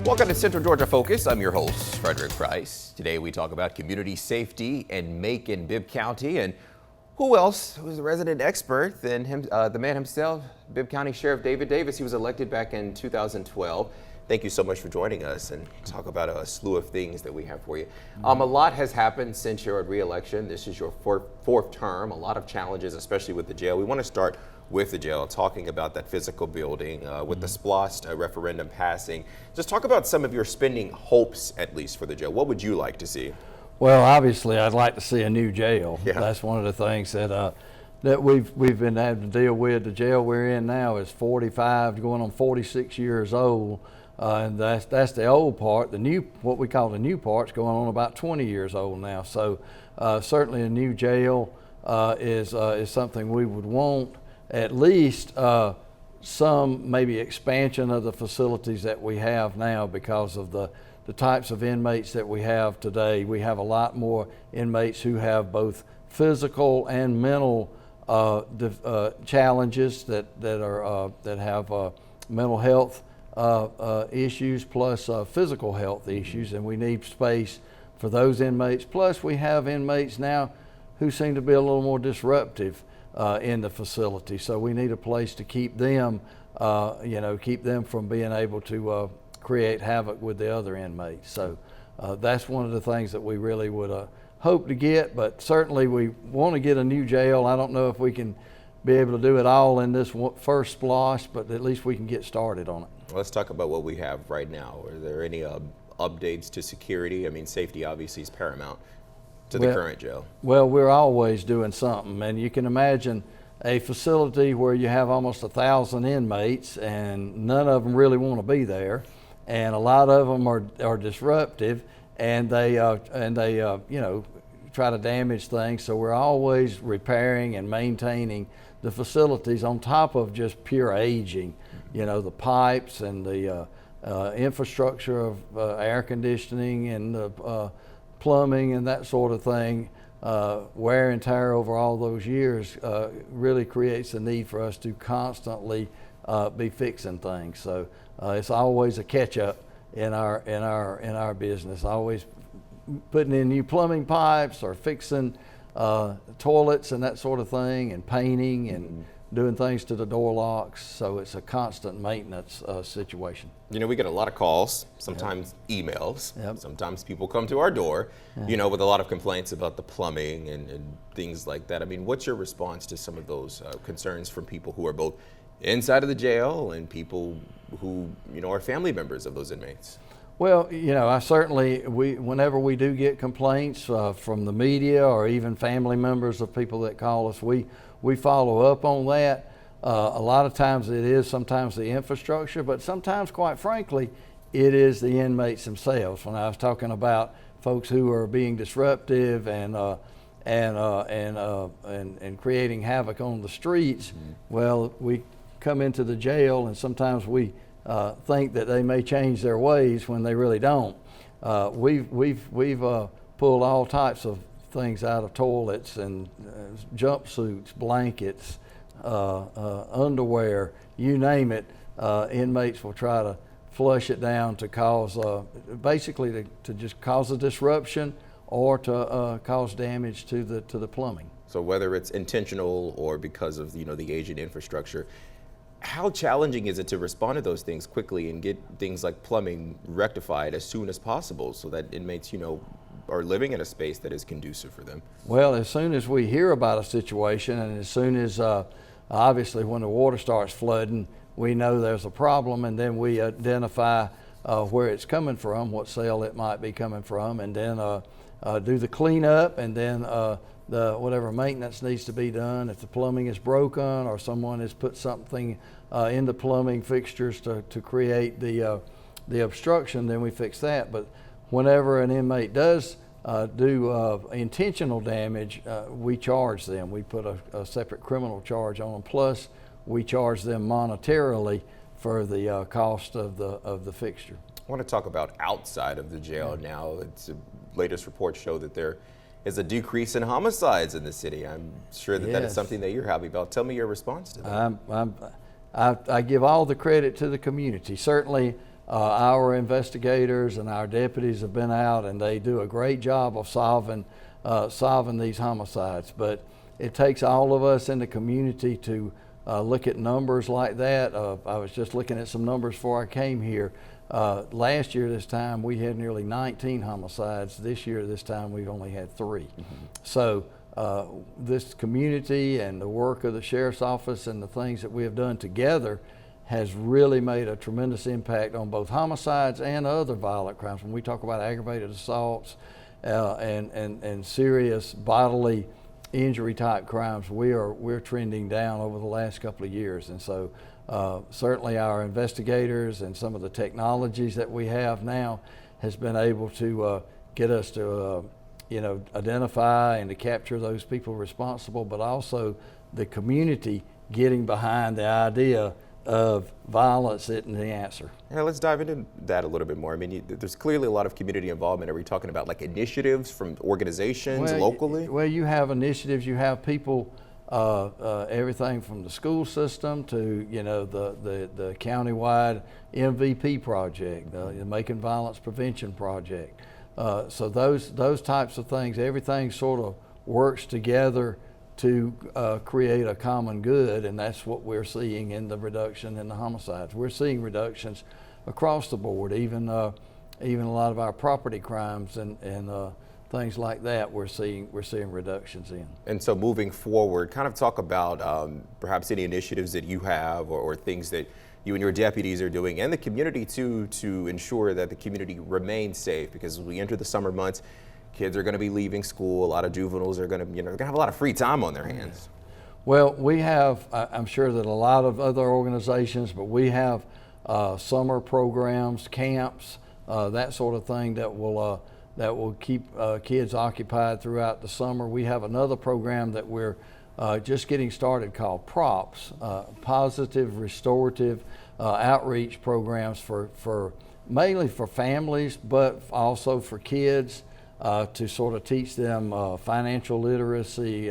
Welcome to Central Georgia Focus. I'm your host, Frederick Price. Today we talk about community safety in Macon-Bibb County, and who else who's a resident expert than him, the man himself, Bibb County Sheriff David Davis. He was elected back in 2012. Thank you so much for joining us and talk about a slew of things that we have for you. A lot has happened since your re-election. This is your fourth term. A lot of challenges, especially with the jail. We want to start with the jail, talking about that physical building, with the SPLOST referendum passing. Just talk about some of your spending hopes, at least, for the jail. What would you like to see? Well, obviously, I'd like to see a new jail. Yeah. That's one of the things that we've been having to deal with. The jail we're in now is 45, going on 46 years old, and that's the old part. The new, what we call the new part's going on about 20 years old now. So certainly a new jail is something we would want. At least some maybe expansion of the facilities that we have now because of the types of inmates that we have today. We have a lot more inmates who have both physical and mental challenges that have mental health issues plus physical health issues, and we need space for those inmates. Plus we have inmates now who seem to be a little more disruptive in the facility, so we need a place to keep them, keep them from being able to create havoc with the other inmates. So that's one of the things that we really would hope to get, but certainly we want to get a new jail. I don't know if we can be able to do it all in this first splosh, but at least we can get started on it. Let's talk about what we have right now. Are there any updates to security? I mean, safety obviously is paramount to the current jail. Well, we're always doing something, and you can imagine a facility where you have almost 1,000 inmates and none of them really want to be there, and a lot of them are disruptive, and they try to damage things. So we're always repairing and maintaining the facilities on top of just pure aging. You know, the pipes and the infrastructure of air conditioning and the plumbing and that sort of thing, wear and tear over all those years really creates a need for us to constantly be fixing things. So it's always a catch-up in our business. Always putting in new plumbing pipes or fixing toilets and that sort of thing, and painting and doing things to the door locks. So it's a constant maintenance situation. You know, we get a lot of calls, sometimes emails, sometimes people come to our door, with a lot of complaints about the plumbing and things like that. I mean, what's your response to some of those concerns from people who are both inside of the jail and people who, are family members of those inmates? Well, I certainly, whenever we do get complaints from the media or even family members of people that call us, we follow up on that. A lot of times it is sometimes the infrastructure, but sometimes, quite frankly, it is the inmates themselves. When I was talking about folks who are being disruptive and creating havoc on the streets, well, we come into the jail and sometimes we think that they may change their ways when they really don't. We've pulled all types of things out of toilets and jumpsuits, blankets, underwear, you name it. Inmates will try to flush it down to cause, basically to just cause a disruption or to cause damage to the plumbing. So whether it's intentional or because of the aging infrastructure, how challenging is it to respond to those things quickly and get things like plumbing rectified as soon as possible so that inmates, are living in a space that is conducive for them? Well, as soon as we hear about a situation, and as soon as, obviously when the water starts flooding, we know there's a problem, and then we identify where it's coming from, what cell it might be coming from, and then do the cleanup, and then whatever maintenance needs to be done. If the plumbing is broken or someone has put something in the plumbing fixtures to create the obstruction, then we fix that. But whenever an inmate does do intentional damage, we charge them. We put a separate criminal charge on them. Plus, we charge them monetarily for the cost of the fixture. I want to talk about outside of the jail now. Latest reports show that there is a decrease in homicides in the city. I'm sure that that is something that you're happy about. Tell me your response to that. I give all the credit to the community. Certainly, our investigators and our deputies have been out, and they do a great job of solving these homicides. But it takes all of us in the community to look at numbers like that. I was just looking at some numbers before I came here. Last year this time we had nearly 19 homicides. This year this time we've only had 3. Mm-hmm. So this community and the work of the sheriff's office and the things that we have done together has really made a tremendous impact on both homicides and other violent crimes. When we talk about aggravated assaults and serious bodily injury type crimes, we're trending down over the last couple of years. And so certainly our investigators and some of the technologies that we have now has been able to get us to identify and to capture those people responsible, but also the community getting behind the idea of violence isn't the answer. Yeah, let's dive into that a little bit more. I mean, there's clearly a lot of community involvement. Are we talking about like initiatives from organizations locally? Well, you have initiatives. You have people, everything from the school system to the countywide MVP project, the Macon Violence Prevention Project. So those types of things, everything sort of works together to create a common good, and that's what we're seeing in the reduction in the homicides. We're seeing reductions across the board, even a lot of our property crimes and things like that. We're seeing reductions in. And so moving forward, kind of talk about perhaps any initiatives that you have or things that you and your deputies are doing, and the community too, to ensure that the community remains safe, because as we enter the summer months, kids are going to be leaving school. A lot of juveniles are going to, they're going to have a lot of free time on their hands. Well, we have, I'm sure that a lot of other organizations, but we have summer programs, camps, that sort of thing that will keep kids occupied throughout the summer. We have another program that we're just getting started called PROPS, Positive Restorative Outreach Programs for mainly for families, but also for kids. To sort of teach them financial literacy,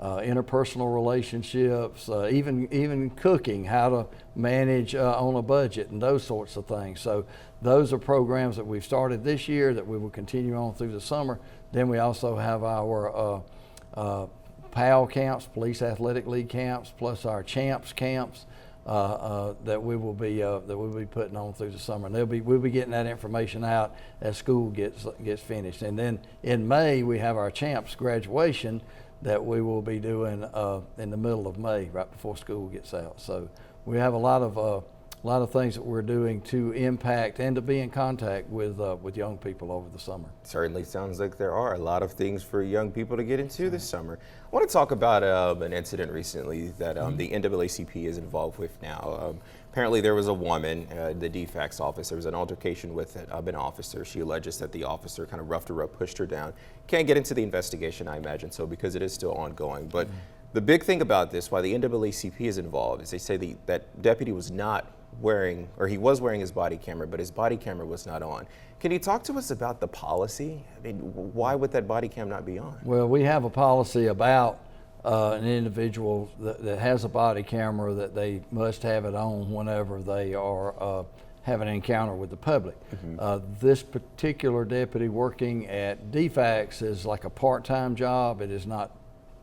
interpersonal relationships, even cooking, how to manage on a budget, and those sorts of things. So those are programs that we've started this year that we will continue on through the summer. Then we also have our PAL camps, Police Athletic League camps, plus our CHAMPS camps. That we will be putting on through the summer, and we'll be getting that information out as school gets finished. And then in May we have our CHAMPS graduation that we will be doing in the middle of May, right before school gets out. So we have a lot of things that we're doing to impact and to be in contact with young people over the summer. Certainly sounds like there are a lot of things for young people to get into this summer. I want to talk about an incident recently that the NAACP is involved with now. Apparently there was a woman, the DFAC's office, there was an altercation with an officer. She alleges that the officer kind of roughed her up, pushed her down. Can't get into the investigation, I imagine, so because it is still ongoing. But the big thing about this, why the NAACP is involved, is they say that deputy was not wearing, or he was wearing his body camera, but his body camera was not on. Can you talk to us about the policy? I mean, why would that body cam not be on? Well, we have a policy about an individual that has a body camera that they must have it on whenever they are have an encounter with the public. This particular deputy working at DFAC's is like a part-time job. It is not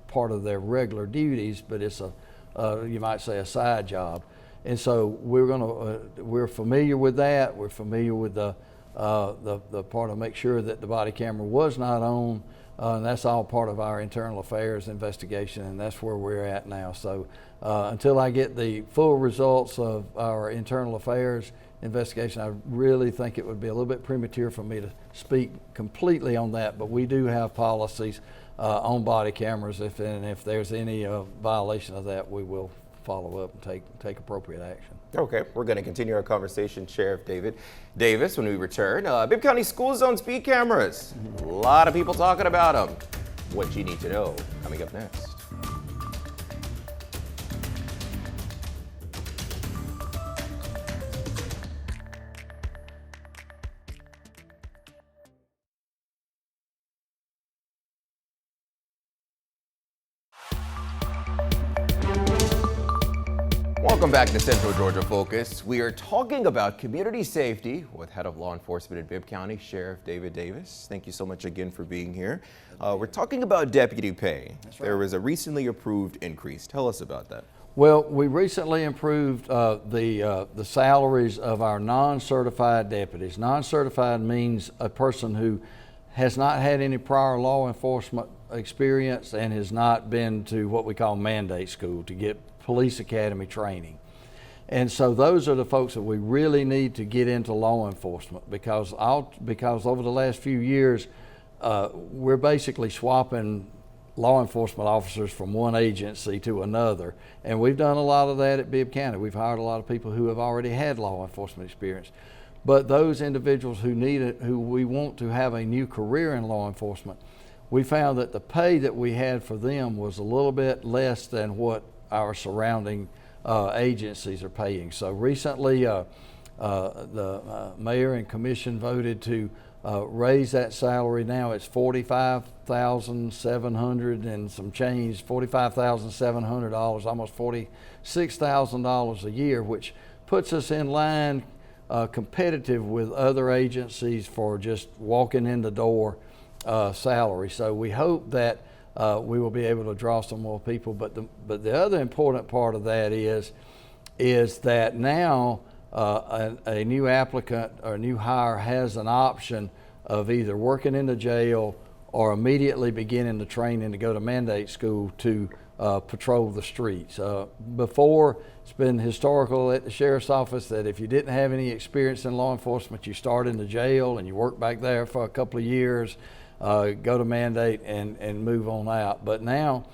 part of their regular duties, but it's you might say a side job. And so we're familiar with that. We're familiar with the part of make sure that the body camera was not on. And that's all part of our internal affairs investigation, and that's where we're at now. So until I get the full results of our internal affairs investigation, I really think it would be a little bit premature for me to speak completely on that. But we do have policies on body cameras, and if there's any violation of that, we will follow up and take appropriate action. Okay, we're going to continue our conversation, Sheriff David Davis, when we return. Bibb County School Zone speed cameras. A lot of people talking about them. What you need to know, coming up next. Welcome back to Central Georgia Focus. We are talking about community safety with Head of Law Enforcement in Bibb County, Sheriff David Davis. Thank you so much again for being here. We're talking about deputy pay. That's right. There was a recently approved increase. Tell us about that. Well, we recently improved the salaries of our non-certified deputies. Non-certified means a person who has not had any prior law enforcement experience and has not been to what we call mandate school to get police academy training. And so those are the folks that we really need to get into law enforcement because over the last few years, we're basically swapping law enforcement officers from one agency to another. And we've done a lot of that at Bibb County. We've hired a lot of people who have already had law enforcement experience. But those individuals who who we want to have a new career in law enforcement, we found that the pay that we had for them was a little bit less than what our surrounding agencies are paying. So recently, the mayor and commission voted to raise that salary. Now it's $45,700 and some change, $45,700, almost $46,000 a year, which puts us in line competitive with other agencies for just walking in the door salary. So we hope that we will be able to draw some more people. But the other important part of that is that now a new applicant or a new hire has an option of either working in the jail or immediately beginning the training to go to mandate school to patrol the streets. Before, it's been historical at the sheriff's office that if you didn't have any experience in law enforcement, you start in the jail and you work back there for a couple of years, go to mandate and move on out. But now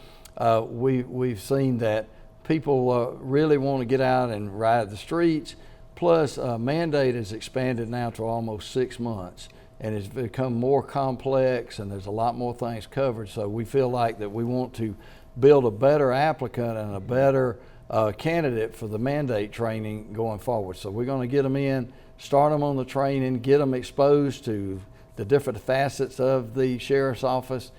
we've seen that people really want to get out and ride the streets. Plus, mandate has expanded now to almost 6 months, and it's become more complex, and there's a lot more things covered. So we feel like that we want to build a better applicant and a better candidate for the mandate training going forward. So we're going to get them in, start them on the training, get them exposed to the different facets of the sheriff's office,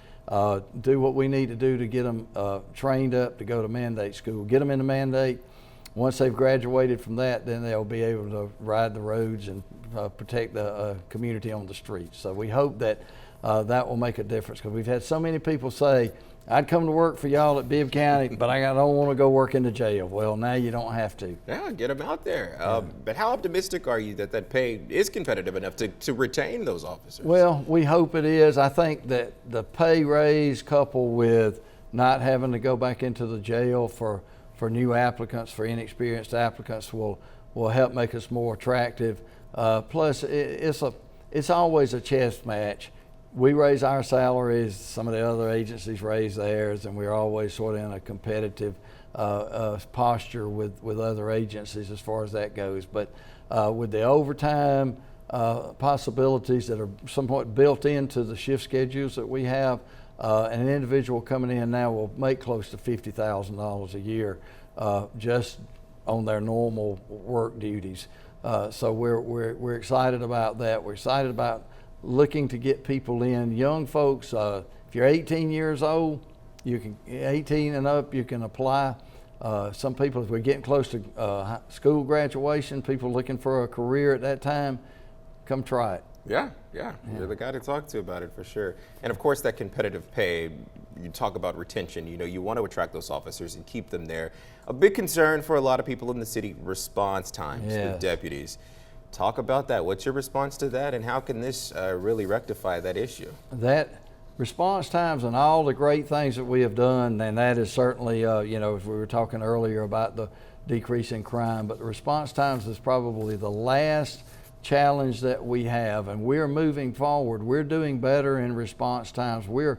do what we need to do to get them trained up to go to mandate school, get them into mandate. Once they've graduated from that, then they'll be able to ride the roads and protect the community on the streets. So we hope that that will make a difference, because we've had so many people say, I'd come to work for y'all at Bibb County, but I don't want to go work in the jail. Well, now you don't have to. Yeah, get them out there. But how optimistic are you that pay is competitive enough to retain those officers? Well, we hope it is. I think that the pay raise coupled with not having to go back into the jail for new applicants, for inexperienced applicants, will help make us more attractive. Plus, it's always a chess match. We raise our salaries, some of the other agencies raise theirs, and we're always sort of in a competitive posture with other agencies as far as that goes. But with the overtime possibilities that are somewhat built into the shift schedules that we have, an individual coming in now will make close to $50,000 a year just on their normal work duties. So we're excited about that. We're excited about looking to get people in, young folks. If you're 18 years old, 18 and up, you can apply. Some people, if we're getting close to school graduation, people looking for a career at that time, come try it. Yeah. You're the guy to talk to about it for sure. And of course, that competitive pay, you talk about retention, you want to attract those officers and keep them there. A big concern for a lot of people in the city, response times with deputies. Talk about that. What's your response to that, and how can this really rectify that issue? That response times and all the great things that we have done, and that is certainly, as we were talking earlier about the decrease in crime, but the response times is probably the last challenge that we have, and we're moving forward. We're doing better in response times. We're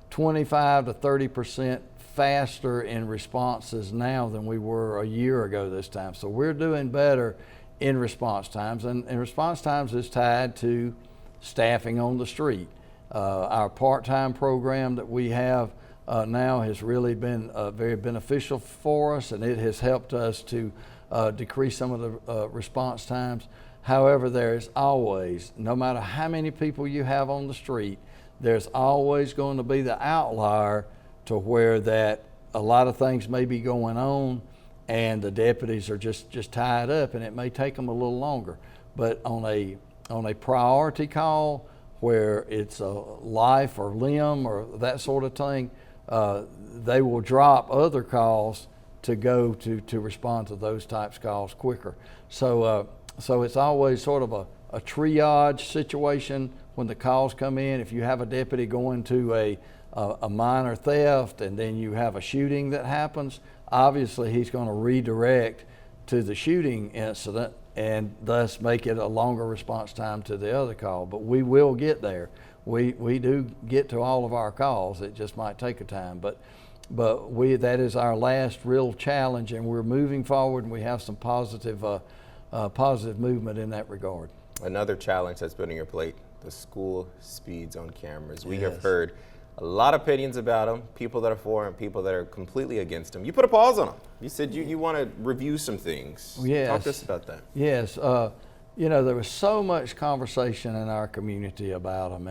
25 to 30% faster in responses now than we were a year ago this time. So we're doing better in response times, and response times is tied to staffing on the street. Our part-time program that we have now has really been very beneficial for us, and it has helped us to decrease some of the response times. However, there is always, no matter how many people you have on the street, there's always going to be the outlier to where that a lot of things may be going on, and the deputies are just tied up, and it may take them a little longer. But on a priority call where it's a life or limb or that sort of thing, they will drop other calls to go to respond to those types of calls quicker. So it's always sort of a triage situation when the calls come in. If you have a deputy going to a minor theft and then you have a shooting that happens, obviously he's going to redirect to the shooting incident and thus make it a longer response time to the other call. But we will get there. We do get to all of our calls. It just might take a time. But that is our last real challenge, and we're moving forward, and we have some positive movement in that regard. Another challenge that's been on your plate, the school speed zone cameras. We Yes. have heard a lot of opinions about them, people that are for them, people that are completely against them. You put a pause on them. You said you want to review some things. Yes. Talk to us about that. Yes, there was so much conversation in our community about them,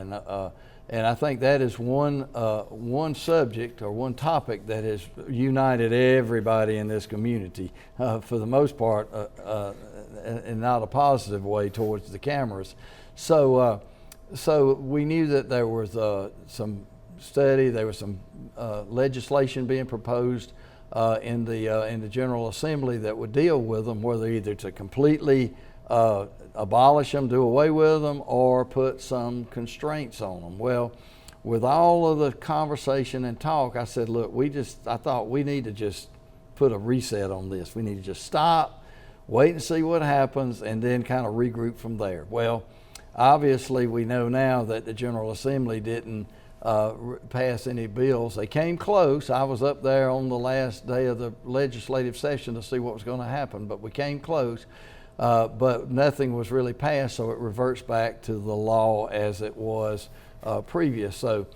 and I think that is one subject or one topic that has united everybody in this community for the most part, in not a positive way towards the cameras. So we knew that there was some study, there was some legislation being proposed in the General Assembly that would deal with them, whether either to completely abolish them, do away with them, or put some constraints on them. Well, with all of the conversation and talk, I said, look, I thought we need to just put a reset on this. We need to just stop, wait and see what happens, and then kind of regroup from there. Well, obviously we know now that the General Assembly didn't pass any bills. They came close. I was up there on the last day of the legislative session to see what was going to happen, but we came close. But nothing was really passed, so it reverts back to the law as it was previous. So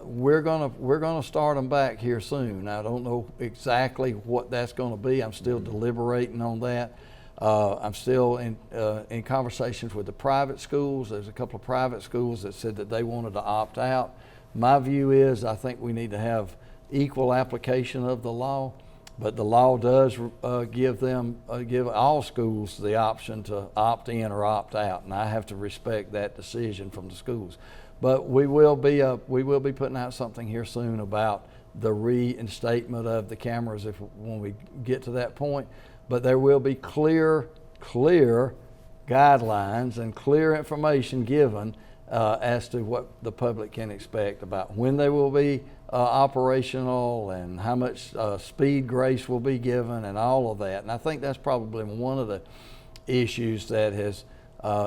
we're gonna start them back here soon. I don't know exactly what that's going to be. I'm still deliberating on that. I'm still in conversations with the private schools. There's a couple of private schools that said that they wanted to opt out. My view is I think we need to have equal application of the law, but the law does give all schools the option to opt in or opt out, and I have to respect that decision from the schools. But we will be putting out something here soon about the reinstatement of the cameras when we get to that point. But there will be clear guidelines and clear information given as to what the public can expect about when they will be operational and how much speed grace will be given and all of that. And I think that's probably one of the issues that has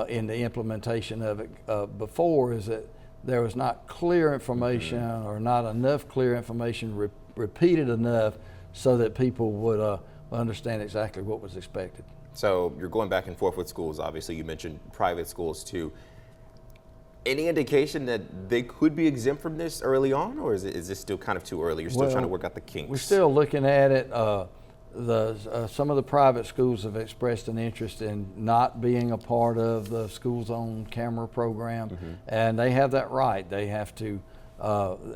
in the implementation of it before is that there was not clear information or not enough clear information repeated enough so that people would understand exactly what was expected. So you're going back and forth with schools. Obviously, you mentioned private schools too. Any indication that they could be exempt from this early on, or is this still kind of too early? You're still trying to work out the kinks. We're still looking at it. Some of the private schools have expressed an interest in not being a part of the school zone camera program, and they have that right. They have to.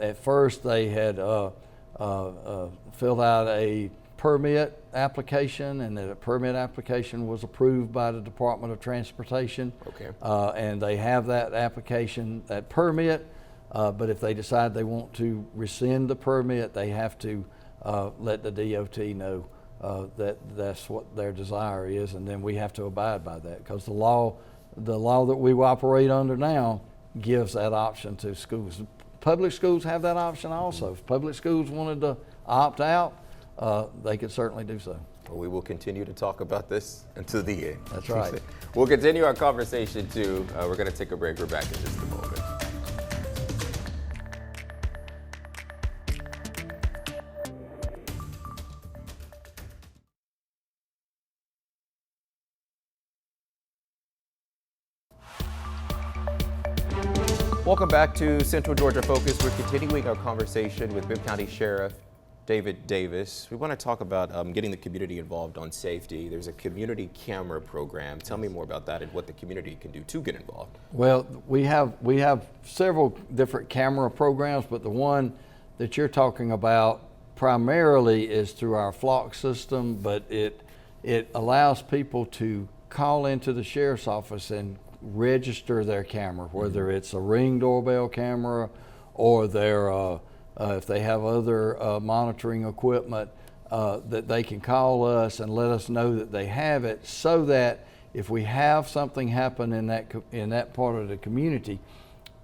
At first, they had filled out a permit application, and that permit application was approved by the Department of Transportation. Okay. And they have that application, that permit, but if they decide they want to rescind the permit, they have to let the DOT know that that's what their desire is, and then we have to abide by that, because the law that we operate under now gives that option to schools. Public schools have that option also. If public schools wanted to opt out, they could certainly do so. Well, we will continue to talk about this until the end. That's right. We'll continue our conversation too. We're going to take a break. We're back in just a moment. Welcome back to Central Georgia Focus. We're continuing our conversation with Bibb County Sheriff David Davis. We want to talk about getting the community involved on safety. There's a community camera program. Tell me more about that and what the community can do to get involved. Well, we have several different camera programs, but the one that you're talking about primarily is through our flock system, but it allows people to call into the sheriff's office and register their camera, whether it's a Ring doorbell camera or if they have other monitoring equipment, that they can call us and let us know that they have it, so that if we have something happen in that part of the community,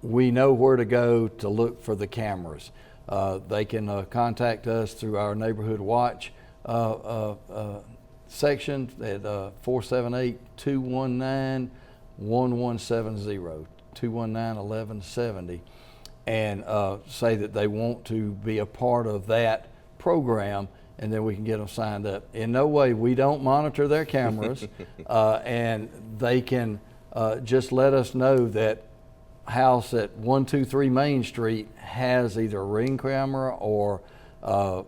we know where to go to look for the cameras. They can contact us through our Neighborhood Watch section at 478-219-1170, 219-1170, and say that they want to be a part of that program, and then we can get them signed up. In no way, we don't monitor their cameras, and they can just let us know that house at 123 Main Street has either a Ring camera or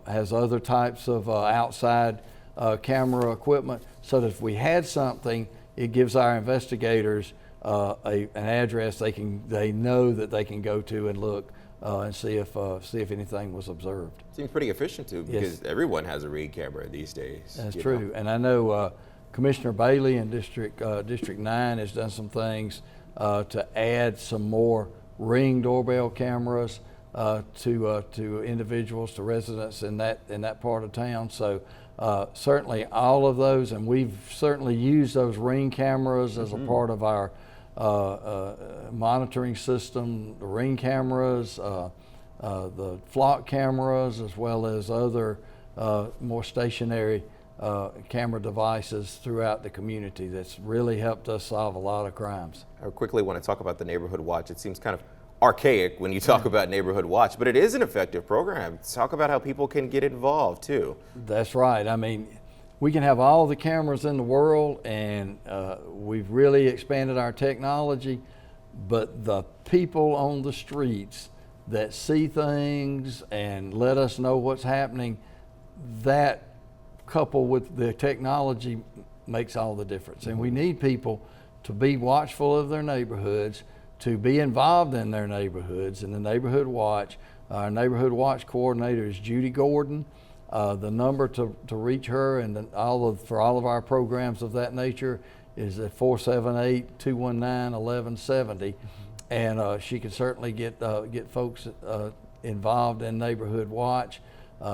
has other types of outside camera equipment, so that if we had something, it gives our investigators an address they know that they can go to and look and see if anything was observed. Seems pretty efficient too, because yes, everyone has a Ring camera these days. That's true, and I know Commissioner Bailey in District 9 has done some things to add some more Ring doorbell cameras to individuals, to residents in that part of town. So certainly all of those, and we've certainly used those Ring cameras as a part of our monitoring system, the Ring cameras, the flock cameras, as well as other more stationary camera devices throughout the community. That's really helped us solve a lot of crimes. I quickly want to talk about the Neighborhood Watch. It seems kind of archaic when you talk about Neighborhood Watch, but it is an effective program. Talk about how people can get involved too. That's right. I mean, we can have all the cameras in the world, and we've really expanded our technology, but the people on the streets that see things and let us know what's happening, that coupled with the technology makes all the difference. And we need people to be watchful of their neighborhoods, to be involved in their neighborhoods. And the Neighborhood Watch, our Neighborhood Watch coordinator is Judy Gordon. The number to reach her and for all of our programs of that nature is at 478-219-1170. And she can certainly get folks involved in Neighborhood Watch.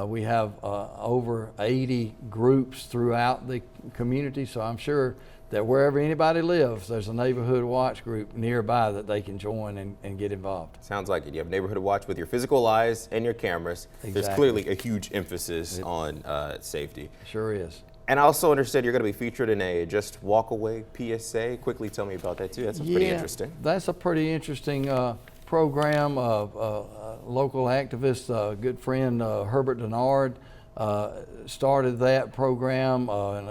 We have over 80 groups throughout the community, so I'm sure that wherever anybody lives, there's a Neighborhood Watch group nearby that they can join and get involved. Sounds like it. You have Neighborhood Watch with your physical eyes and your cameras. Exactly. There's clearly a huge emphasis on safety. Sure is. And I also understand you're going to be featured in a Just Walk Away PSA. Quickly tell me about that too. That's pretty interesting. That's a pretty interesting program. Local activist, good friend Herbert Denard started that program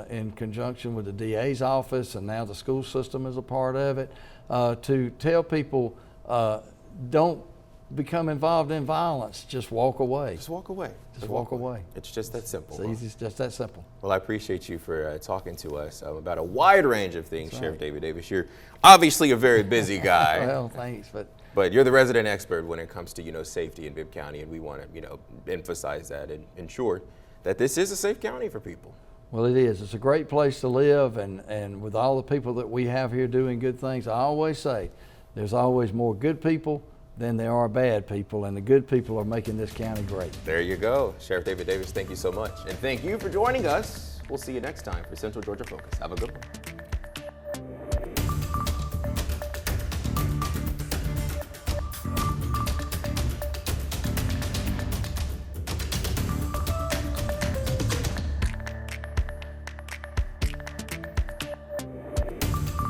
in conjunction with the DA's office, and now the school system is a part of it, to tell people don't become involved in violence. Just walk away. Just walk away. Just walk away. It's just that simple. It's easy. It's just that simple. Well, I appreciate you for talking to us about a wide range of things, That's Sheriff right. David Davis. You're obviously a very busy guy. Well, thanks, but you're the resident expert when it comes to safety in Bibb County, and we want to emphasize that and ensure that this is a safe county for people. Well, it is. It's a great place to live, and with all the people that we have here doing good things, I always say there's always more good people than there are bad people, and the good people are making this county great. There you go. Sheriff David Davis, thank you so much. And thank you for joining us. We'll see you next time for Central Georgia Focus. Have a good one.